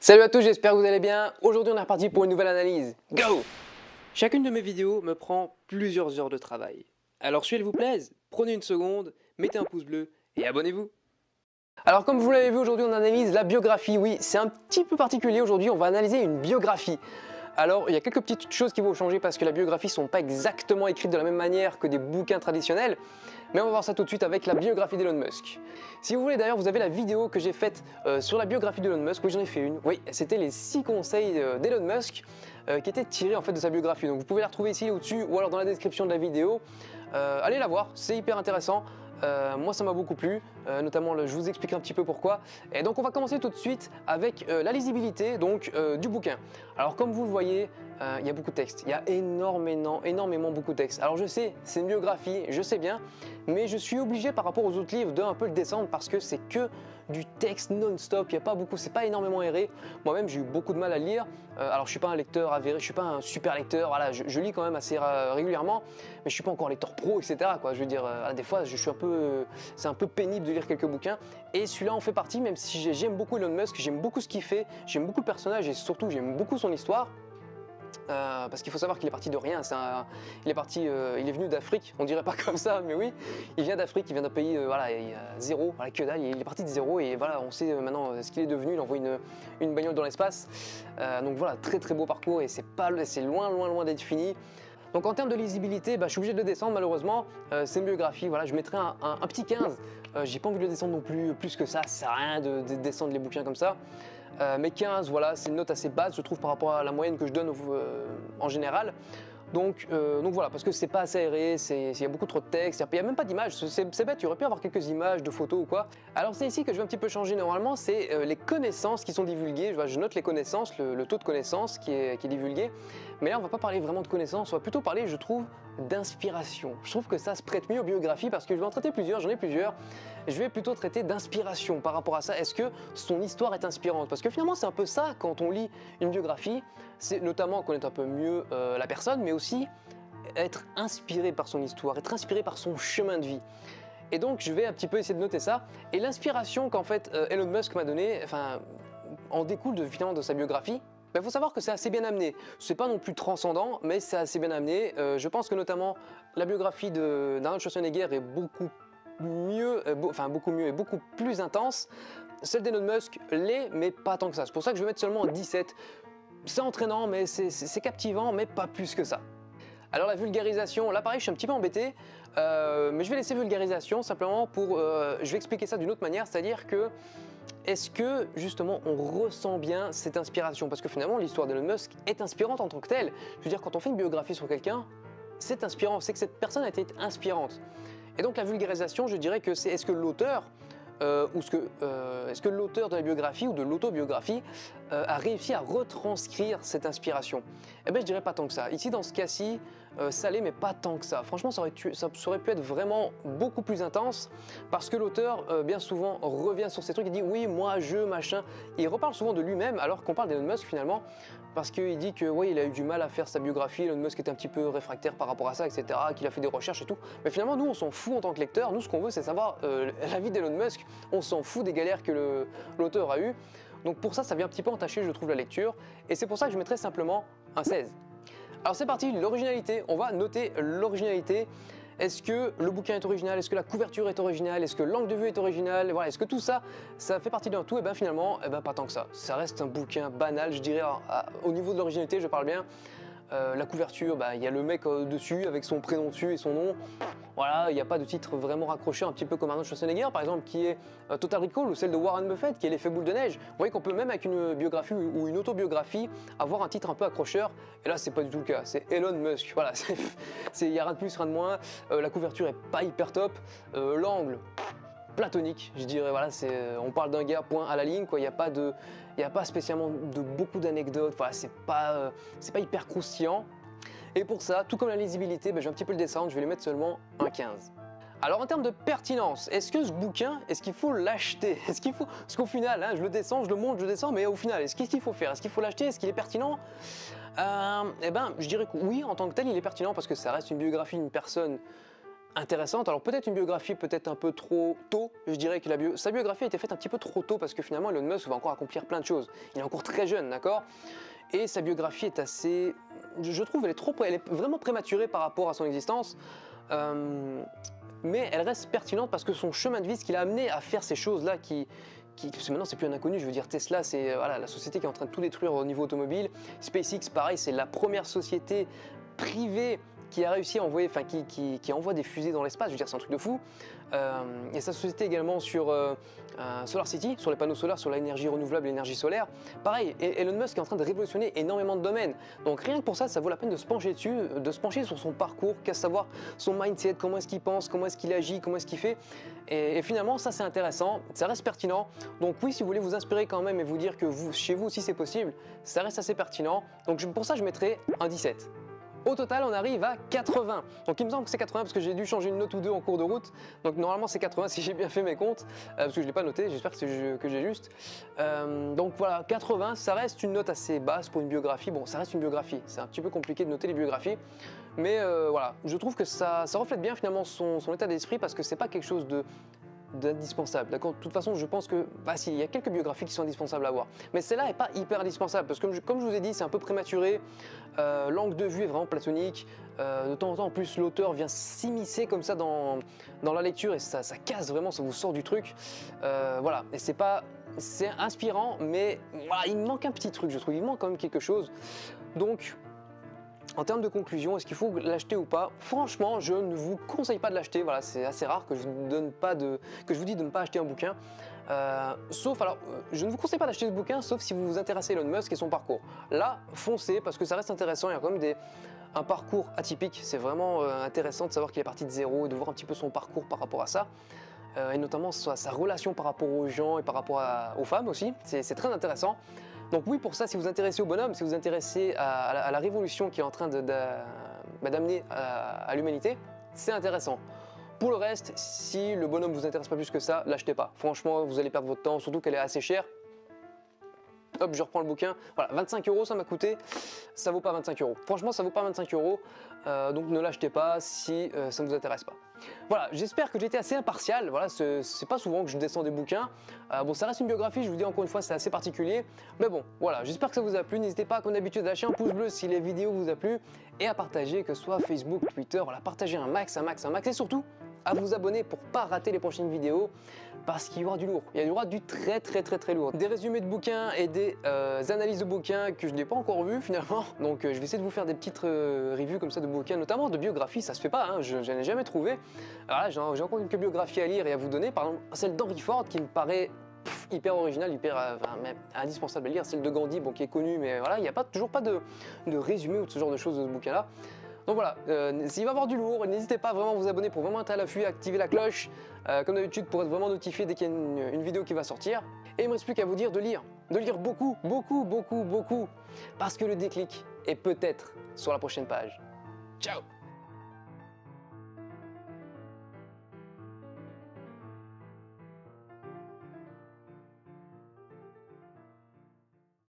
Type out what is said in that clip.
Salut à tous, j'espère que vous allez bien. Aujourd'hui on est reparti pour une nouvelle analyse. Go! Chacune de mes vidéos me prend plusieurs heures de travail. Alors si elle vous plaise, prenez une seconde, mettez un pouce bleu et abonnez-vous. Alors comme vous l'avez vu, aujourd'hui on analyse la biographie. Oui, c'est un petit peu particulier aujourd'hui, on va analyser une biographie. Alors il y a quelques petites choses qui vont changer parce que les biographies ne sont pas exactement écrites de la même manière que des bouquins traditionnels. Mais on va voir ça tout de suite avec la biographie d'Elon Musk. Si vous voulez d'ailleurs, vous avez la vidéo que j'ai faite sur la biographie d'Elon Musk. Oui, j'en ai fait une. Oui, c'était les 6 conseils d'Elon Musk qui étaient tirés en fait de sa biographie. Donc vous pouvez la retrouver ici au-dessus ou alors dans la description de la vidéo. Allez la voir, c'est hyper intéressant. Moi ça m'a beaucoup plu, notamment je vous explique un petit peu pourquoi. Et donc on va commencer tout de suite avec la lisibilité donc, du bouquin. Alors comme vous le voyez, il y a beaucoup de texte, il y a énormément beaucoup de texte. Alors je sais, c'est une biographie, je sais bien, mais je suis obligé par rapport aux autres livres de un peu le descendre parce que c'est que du texte non-stop, il n'y a pas beaucoup, c'est pas énormément aéré. Moi-même j'ai eu beaucoup de mal à le lire. Alors je suis pas un lecteur avéré, je suis pas un super lecteur, voilà, je lis quand même assez régulièrement, mais je suis pas encore lecteur pro, etc. Quoi. Je veux dire, des fois je suis un peu, c'est un peu pénible de lire quelques bouquins, et celui-là en fait partie, même si j'aime beaucoup Elon Musk, j'aime beaucoup ce qu'il fait, j'aime beaucoup le personnage et surtout j'aime beaucoup son histoire. Parce qu'il faut savoir qu'il est parti de rien, il est venu d'Afrique, on dirait pas comme ça, mais oui, il vient d'Afrique, il vient d'un pays, voilà, il y a zéro, voilà, que dalle, il est parti de zéro et voilà, on sait maintenant ce qu'il est devenu, il envoie une bagnole dans l'espace, donc voilà, très très beau parcours et c'est loin d'être fini. Donc en termes de lisibilité, je suis obligé de le descendre malheureusement, c'est une biographie, voilà, je mettrai un petit 15, j'ai pas envie de le descendre non plus que ça sert à rien de descendre les bouquins comme ça. Mais 15, voilà, c'est une note assez basse, je trouve, par rapport à la moyenne que je donne en général. Donc voilà, parce que c'est pas assez aéré, il y a beaucoup trop de texte, il n'y a même pas d'images, c'est bête, il aurait pu avoir quelques images de photos ou quoi. Alors c'est ici que je vais un petit peu changer normalement, c'est les connaissances qui sont divulguées, je note les connaissances, le taux de connaissances qui est divulgué. Mais là on va pas parler vraiment de connaissances, on va plutôt parler, je trouve, d'inspiration. Je trouve que ça se prête mieux aux biographies parce que je vais en traiter plusieurs, j'en ai plusieurs. Je vais plutôt traiter d'inspiration par rapport à ça. Est-ce que son histoire est inspirante? Parce que finalement c'est un peu ça quand on lit une biographie, c'est notamment connaître un peu mieux la personne, mais aussi être inspiré par son histoire, être inspiré par son chemin de vie. Et donc je vais un petit peu essayer de noter ça. Et l'inspiration qu'en fait Elon Musk m'a donnée, enfin, en découle finalement de sa biographie. Il faut savoir que c'est assez bien amené. C'est pas non plus transcendant, mais c'est assez bien amené. Je pense que notamment la biographie d'Arnold Schwarzenegger est beaucoup mieux et beaucoup plus intense. Celle d'Elon Musk l'est, mais pas tant que ça. C'est pour ça que je vais mettre seulement un 17. C'est entraînant, mais c'est captivant, mais pas plus que ça. Alors la vulgarisation, là pareil, je suis un petit peu embêté, mais je vais laisser vulgarisation simplement pour... je vais expliquer ça d'une autre manière, c'est-à-dire que est-ce que justement on ressent bien cette inspiration? Parce que finalement l'histoire d'Elon Musk est inspirante en tant que telle. Je veux dire, quand on fait une biographie sur quelqu'un, c'est inspirant, c'est que cette personne a été inspirante. Et donc la vulgarisation, je dirais que c'est est-ce que l'auteur est-ce que l'auteur de la biographie ou de l'autobiographie a réussi à retranscrire cette inspiration? Eh bien je dirais pas tant que ça. Ici dans ce cas-ci, ça l'est mais pas tant que ça. Franchement ça aurait pu être vraiment beaucoup plus intense parce que l'auteur bien souvent revient sur ces trucs, il dit oui moi je machin, il reparle souvent de lui-même alors qu'on parle d'Elon Musk finalement parce qu'il dit que oui il a eu du mal à faire sa biographie, Elon Musk était un petit peu réfractaire par rapport à ça, etc., qu'il a fait des recherches et tout. Mais finalement nous on s'en fout en tant que lecteur, nous ce qu'on veut c'est savoir la vie d'Elon Musk, on s'en fout des galères que l'auteur a eues. Donc pour ça, ça vient un petit peu entacher, je trouve, la lecture. Et c'est pour ça que je mettrais simplement un 16. Alors c'est parti, l'originalité. On va noter l'originalité. Est-ce que le bouquin est original? Est-ce que la couverture est originale? Est-ce que l'angle de vue est original? Voilà, est-ce que tout ça, ça fait partie d'un tout? Et bien finalement, pas tant que ça. Ça reste un bouquin banal, je dirais, au niveau de l'originalité, je parle bien. La couverture, il y a le mec dessus avec son prénom dessus et son nom. Voilà, il n'y a pas de titre vraiment raccroché, un petit peu comme Arnold Schwarzenegger par exemple, qui est Total Recall, ou celle de Warren Buffett, qui est l'effet boule de neige. Vous voyez qu'on peut même avec une biographie ou une autobiographie avoir un titre un peu accrocheur. Et là, c'est pas du tout le cas. C'est Elon Musk. Voilà, il n'y a rien de plus, rien de moins. La couverture est pas hyper top. L'angle, platonique, je dirais. Voilà, on parle d'un gars point à la ligne, quoi. Il n'y a pas spécialement de beaucoup d'anecdotes. Voilà, c'est pas hyper croustillant. Et pour ça, tout comme la lisibilité, je vais un petit peu le descendre, je vais lui mettre seulement un 15. Alors en termes de pertinence, est-ce que ce bouquin, est-ce qu'il faut l'acheter? Parce qu'au final, hein, je le descends, je le monte, je le descends, mais au final, qu'est-ce qu'il faut faire? Est-ce qu'il faut l'acheter? Est-ce qu'il est pertinent? Je dirais que oui, en tant que tel, il est pertinent parce que ça reste une biographie d'une personne intéressante. Alors peut-être une biographie peut-être un peu trop tôt, je dirais que sa biographie a été faite un petit peu trop tôt parce que finalement Elon Musk va encore accomplir plein de choses. Il est encore très jeune, d'accord? Et sa biographie est assez, je trouve, elle est vraiment prématurée par rapport à son existence. Mais elle reste pertinente parce que son chemin de vie, ce qu'il a amené à faire ces choses-là parce que maintenant c'est plus un inconnu, je veux dire Tesla c'est voilà, la société qui est en train de tout détruire au niveau automobile. SpaceX pareil, c'est la première société privée qui a réussi à envoyer, enfin qui envoie des fusées dans l'espace, je veux dire c'est un truc de fou. Et sa société également sur Solar City, sur les panneaux solaires, sur l'énergie renouvelable, l'énergie solaire. Pareil, Elon Musk est en train de révolutionner énormément de domaines. Donc rien que pour ça, ça vaut la peine de se pencher dessus, de se pencher sur son parcours, qu'à savoir son mindset, comment est-ce qu'il pense, comment est-ce qu'il agit, comment est-ce qu'il fait. Et finalement, ça c'est intéressant, ça reste pertinent. Donc oui, si vous voulez vous inspirer quand même et vous dire que chez vous aussi c'est possible, ça reste assez pertinent. Donc pour ça, je mettrai un 17. Au total, on arrive à 80. Donc il me semble que c'est 80 parce que j'ai dû changer une note ou deux en cours de route. Donc normalement c'est 80 si j'ai bien fait mes comptes, parce que je ne l'ai pas noté, j'espère que j'ai juste. Donc voilà, 80, ça reste une note assez basse pour une biographie. Bon, ça reste une biographie, c'est un petit peu compliqué de noter les biographies. Mais voilà, je trouve que ça reflète bien finalement son état d'esprit parce que c'est pas quelque chose d'indispensable, d'accord? De toute façon, je pense que, bah si, il y a quelques biographies qui sont indispensables à voir. Mais celle-là n'est pas hyper indispensable, parce que comme je vous ai dit, c'est un peu prématuré, l'angle de vue est vraiment platonique, de temps en temps, en plus, l'auteur vient s'immiscer comme ça dans la lecture, et ça casse vraiment, ça vous sort du truc. Voilà, et c'est inspirant, mais voilà, il manque un petit truc, je trouve, il manque quand même quelque chose. Donc, en termes de conclusion, est-ce qu'il faut l'acheter ou pas? Franchement, je ne vous conseille pas de l'acheter. Voilà, c'est assez rare que je vous dis de ne pas acheter un bouquin. Je ne vous conseille pas d'acheter ce bouquin, sauf si vous vous intéressez à Elon Musk et son parcours. Là, foncez, parce que ça reste intéressant. Il y a quand même un parcours atypique. C'est vraiment intéressant de savoir qu'il est parti de zéro et de voir un petit peu son parcours par rapport à ça. Et notamment sa relation par rapport aux gens et par rapport aux femmes aussi. C'est très intéressant. Donc oui, pour ça, si vous vous intéressez au bonhomme, si vous vous intéressez à la révolution qui est en train d'amener à l'humanité, c'est intéressant. Pour le reste, si le bonhomme ne vous intéresse pas plus que ça, l'achetez pas. Franchement, vous allez perdre votre temps, surtout qu'elle est assez chère. Hop, je reprends le bouquin. Voilà, 25 € ça m'a coûté. Ça vaut pas 25 €. Franchement, ça vaut pas 25 €. Donc ne l'achetez pas si ça ne vous intéresse pas. Voilà, j'espère que j'ai été assez impartial. Voilà, c'est pas souvent que je descends des bouquins. Bon, ça reste une biographie, je vous dis encore une fois, c'est assez particulier. Mais bon, voilà, j'espère que ça vous a plu. N'hésitez pas, comme d'habitude, à lâcher un pouce bleu si les vidéos vous a plu et à partager, que ce soit Facebook, Twitter. Voilà, partagez un max. Et surtout, à vous abonner pour pas rater les prochaines vidéos parce qu'il y aura du lourd. Il y aura du très lourd. Des résumés de bouquins et des analyses de bouquins que je n'ai pas encore vues finalement. Donc je vais essayer de vous faire des petites reviews comme ça de bouquins, notamment de biographies. Ça se fait pas, hein, je n'en ai jamais trouvé. Alors là, j'ai encore quelques biographies à lire et à vous donner. Par exemple, celle d'Henry Ford qui me paraît hyper original, même indispensable à lire. Celle de Gandhi, bon, qui est connue, mais voilà, il n'y a toujours pas de résumé ou de ce genre de choses de ce bouquin-là. Donc voilà, s'il va y avoir du lourd, n'hésitez pas vraiment à vous abonner pour vraiment être à l'affût, activer la cloche, comme d'habitude, pour être vraiment notifié dès qu'il y a une vidéo qui va sortir. Et il ne me reste plus qu'à vous dire de lire beaucoup, parce que le déclic est peut-être sur la prochaine page. Ciao!